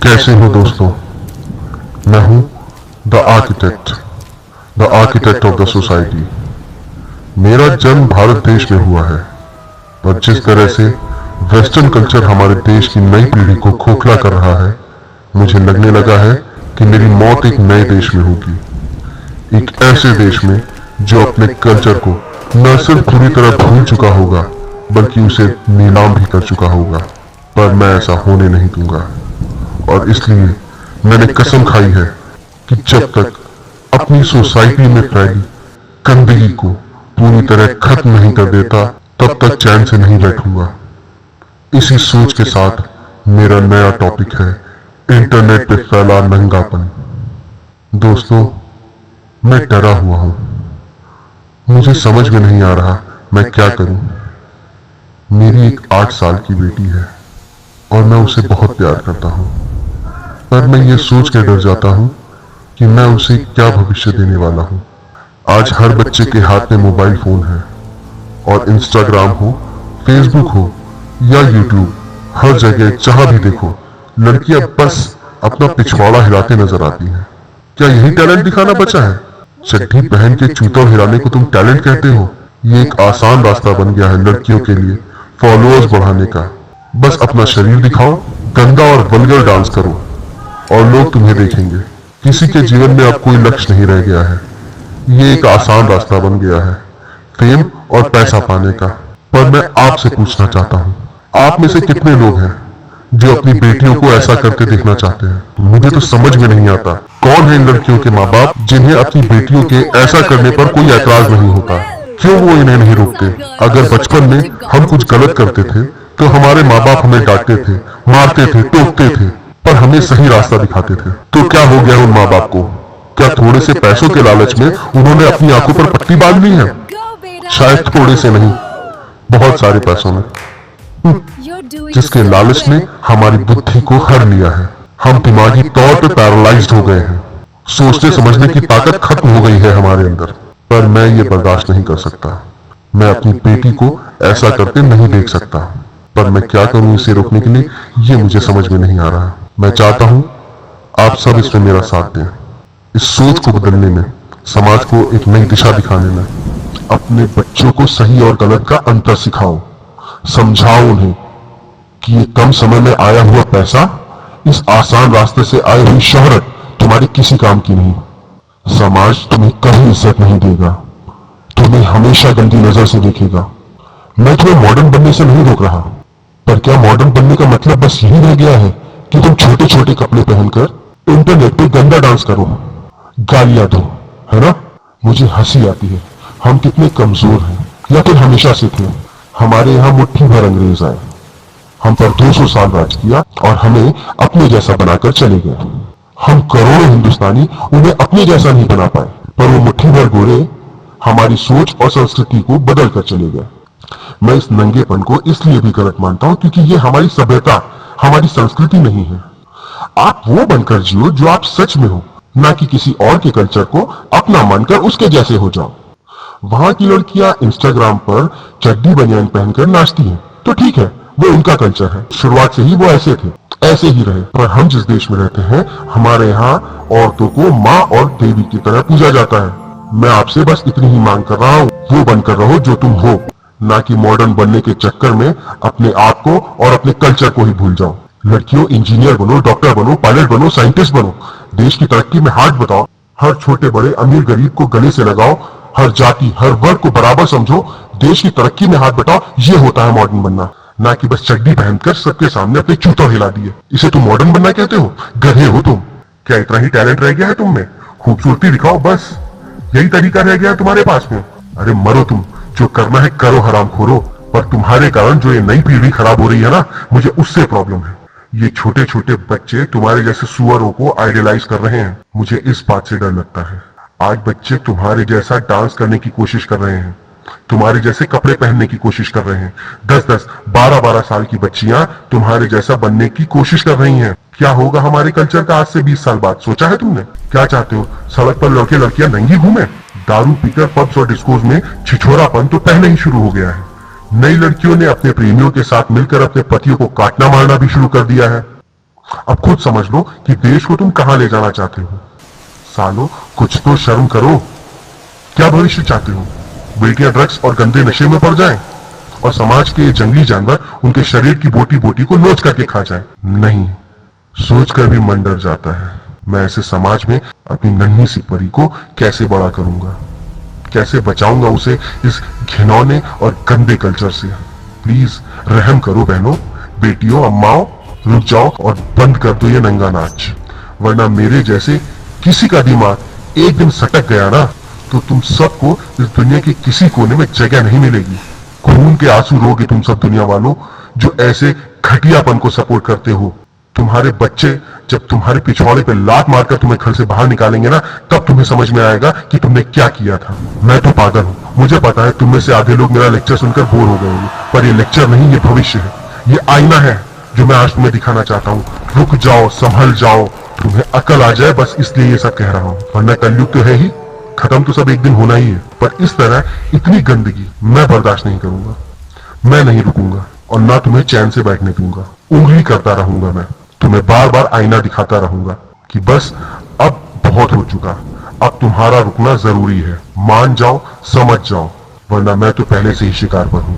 कैसे हो दोस्तों? मैं हूं the architect of the society. मेरा जन्म भारत देश में हुआ है, और जिस तरह से वेस्टर्न कल्चर हमारे देश की नई पीढ़ी को खोखला कर रहा है, मुझे लगने लगा है कि मेरी मौत एक नए देश में होगी। एक ऐसे देश में जो अपने कल्चर को न सिर्फ पूरी तरह भूल चुका होगा, बल्कि उसे नीलाम भी कर चुका होगा। पर मैं ऐसा होने नहीं दूंगा, और इसलिए मैंने कसम खाई है कि जब तक अपनी सोसाइटी में फैली गंदगी को पूरी तरह खत्म नहीं कर देता, तब तक चैन से नहीं बैठूंगा। इसी सोच के साथ मेरा नया टॉपिक है इंटरनेट पे फैला नंगापन। दोस्तों, मैं डरा हुआ हूं। मुझे समझ में नहीं आ रहा मैं क्या करूं। मेरी एक 8 साल की बेटी है, और मैं उसे बहुत प्यार करता हूं। पर मैं ये सोच के डर जाता हूं कि मैं उसे क्या भविष्य देने वाला हूं। आज हर बच्चे के हाथ में मोबाइल फोन है, और इंस्टाग्राम हो, फेसबुक हो या यूट्यूब, हर जगह जहां भी देखो लड़कियां बस अपना पिछवाड़ा हिलाते नजर आती हैं। क्या यही टैलेंट दिखाना बचा है? चड्ढी पहन के चूतड़ हिलाने को तुम टैलेंट कहते हो? ये एक आसान रास्ता बन गया है लड़कियों के लिए फॉलोअर्स बढ़ाने का। बस अपना शरीर दिखाओ, गंदा और वल्गर डांस करो, और लोग तुम्हें देखेंगे। किसी के जीवन में अब कोई लक्ष्य नहीं रह गया है। ये एक आसान रास्ता बन गया है फेम और पैसा पाने का। पर मैं आपसे पूछना चाहता हूँ, आप में से कितने लोग हैं जो अपनी बेटियों को ऐसा करते देखना चाहते हैं? मुझे तो समझ में नहीं आता कौन है इन लड़कियों के माँ बाप जिन्हें अपनी बेटियों के ऐसा करने पर कोई ऐतराज नहीं होता। क्यों वो इन्हें नहीं रोकते? अगर बचपन में हम कुछ गलत करते थे तो हमारे माँ बाप हमें डांटते थे, मारते थे, टोकते थे, पर हमें सही रास्ता दिखाते थे। तो क्या हो गया उन माँ बाप को? क्या थोड़े से पैसों के लालच में उन्होंने अपनी आंखों पर पट्टी बांध ली है? शायद थोड़े से नहीं, बहुत सारे पैसों में, जिसके लालच ने हमारी बुद्धि को हर लिया है। हम दिमागी तौर पे पैरालाइज्ड हो गए हैं। सोचने समझने की ताकत खत्म हो गई है हमारे अंदर। पर मैं ये बर्दाश्त नहीं कर सकता। मैं अपनी बेटी को ऐसा करते नहीं देख सकता। पर मैं क्या करूं इसे रोकने के लिए, ये मुझे समझ में नहीं आ रहा। मैं चाहता हूं आप सब इसमें मेरा साथ दें। इस सोच को बदलने में, समाज को एक नई दिशा दिखाने में। अपने बच्चों को सही और गलत का अंतर सिखाओ, समझाओ उन्हें कि ये कम समय में आया हुआ पैसा, इस आसान रास्ते से आई हुई शोहरत तुम्हारी किसी काम की नहीं। समाज तुम्हें कभी इज्जत नहीं देगा, तुम्हें हमेशा गंदी नजर से देखेगा। मैं तुम्हें मॉडर्न बनने से नहीं रोक रहा, पर क्या मॉडर्न बनने का मतलब बस यही रह गया है कि तुम छोटे छोटे कपड़े पहनकर इंटरनेट पे गंदा डांस करो, गालियां दो, है ना? मुझे हंसी आती है। हम कितने कमजोर हैं, या फिर हमेशा से थे। हमारे यहाँ मुट्ठी भर अंग्रेज आए, हम पर 200 साल राज किया और हमें अपने जैसा बनाकर चले गए। हम करोड़ों हिंदुस्तानी उन्हें अपने जैसा नहीं बना पाए, पर वो मुट्ठी भर गोरे हमारी सोच और संस्कृति को बदल कर चले गए। मैं इस नंगेपन को इसलिए भी गलत मानता हूँ क्योंकि ये हमारी सभ्यता, हमारी संस्कृति नहीं है। आप वो बनकर जियो जो आप सच में हो, ना कि किसी और के कल्चर को अपना मानकर उसके जैसे हो जाओ। वहां की लड़कियां इंस्टाग्राम पर चड्डी बनियान पहनकर नाचती हैं, तो ठीक है, वो उनका कल्चर है। शुरुआत से ही वो ऐसे थे, ऐसे ही रहे। पर हम जिस देश में रहते हैं, हमारे यहाँ औरतों को माँ और देवी की तरह पूजा जाता है। मैं आपसे बस इतनी ही मांग कर रहा हूँ, वो बनकर रहो जो तुम हो, ना कि मॉडर्न बनने के चक्कर में अपने आप को और अपने कल्चर को ही भूल जाओ। लड़कियों, इंजीनियर बनो, डॉक्टर बनो, पायलट बनो, साइंटिस्ट बनो, देश की तरक्की में हाथ बताओ। हर छोटे बड़े, अमीर गरीब को गले से लगाओ, हर जाति हर वर्ग को बराबर समझो, देश की तरक्की में हाथ बटाओ। ये होता है मॉडर्न बनना, ना कि बस चड्डी पहनकर सबके सामने अपने चूतड़ हिला दिए। इसे तुम मॉडर्न बनना कहते हो? गधे हो तुम। क्या इतना ही टैलेंट रह गया है तुम में? खूबसूरती दिखाओ, बस यही तरीका रह गया है तुम्हारे पास में? अरे मरो तुम, जो करना है करो हरामखोरो। पर तुम्हारे कारण जो ये नई पीढ़ी खराब हो रही है ना, मुझे उससे प्रॉब्लम है। ये छोटे छोटे बच्चे तुम्हारे जैसे सुअरों को आइडियलाइज कर रहे हैं। मुझे इस बात से डर लगता है। आज बच्चे तुम्हारे जैसा डांस करने की कोशिश कर रहे हैं, तुम्हारे जैसे कपड़े पहनने की कोशिश कर रहे हैं। 10-10, 12-12 साल की बच्चियां तुम्हारे जैसा बनने की कोशिश कर रही हैं। क्या होगा हमारे कल्चर का आज से 20 साल बाद? सोचा है तुमने? क्या चाहते हो, सड़क पर लड़के लड़कियां नंगी घूमे? दारू पीकर पब्स और डिस्कोज में छिछोरापन तो पहले ही शुरू हो गया है। नई लड़कियों ने अपने प्रेमियों के साथ मिलकर अपने पतियों को काटना मारना भी शुरू कर दिया है। अब खुद समझ लो कि देश को तुम कहां ले जाना चाहते हो। सालो, कुछ तो शर्म करो। क्या भविष्य चाहते हो? बेटियां ड्रग्स और गंदे नशे में पड़ जाएं और समाज के जंगली जानवर उनके शरीर की बोटी बोटी को नोच करके खा जाएं? नहीं, सोचकर भी मन डर जाता है। मैं ऐसे समाज में अपनी नन्ही सी परी को कैसे बड़ा करूंगा, कैसे बचाऊंगा उसे इस घिनौने और गंदे कल्चर से। प्लीज रहम करो बहनों, बेटियों, अम्माओं, रुक जाओ और बंद कर दो ये नंगा नाच, वरना मेरे जैसे किसी का दिमाग एक दिन सटक गया ना, तो तुम सबको इस दुनिया के किसी कोने में जगह नहीं मिलेगी। खून के आंसू रोगे तुम सब दुनिया वालों जो ऐसे घटियापन को सपोर्ट करते हो। तुम्हारे बच्चे जब तुम्हारे पिछवाड़े पे लात मारकर तुम्हें घर से बाहर निकालेंगे ना, तब तुम्हें समझ में आएगा कि तुमने क्या किया था। मैं तो पागल हूँ, मुझे पता है तुम में से आधे लोग मेरा लेक्चर सुनकर बोर हो गए होंगे, पर ये लेक्चर नहीं, ये भविष्य है, ये आईना है जो मैं आज तुम्हें दिखाना चाहता हूँ। रुक जाओ, संभल जाओ, तुम्हें अकल आ जाए, बस इसलिए ये सब कह रहा हूँ, वरना कलयुग तो है ही, खत्म तो सब एक दिन होना ही है। पर इस तरह इतनी गंदगी मैं बर्दाश्त नहीं करूंगा। मैं नहीं रुकूंगा और ना तुम्हें चैन से बैठने दूंगा। उंगली करता रहूंगा, मैं तुम्हें बार बार आईना दिखाता रहूंगा कि बस अब बहुत हो चुका, अब तुम्हारा रुकना जरूरी है। मान जाओ, समझ जाओ, वरना मैं तो पहले से ही शिकार पर हूं।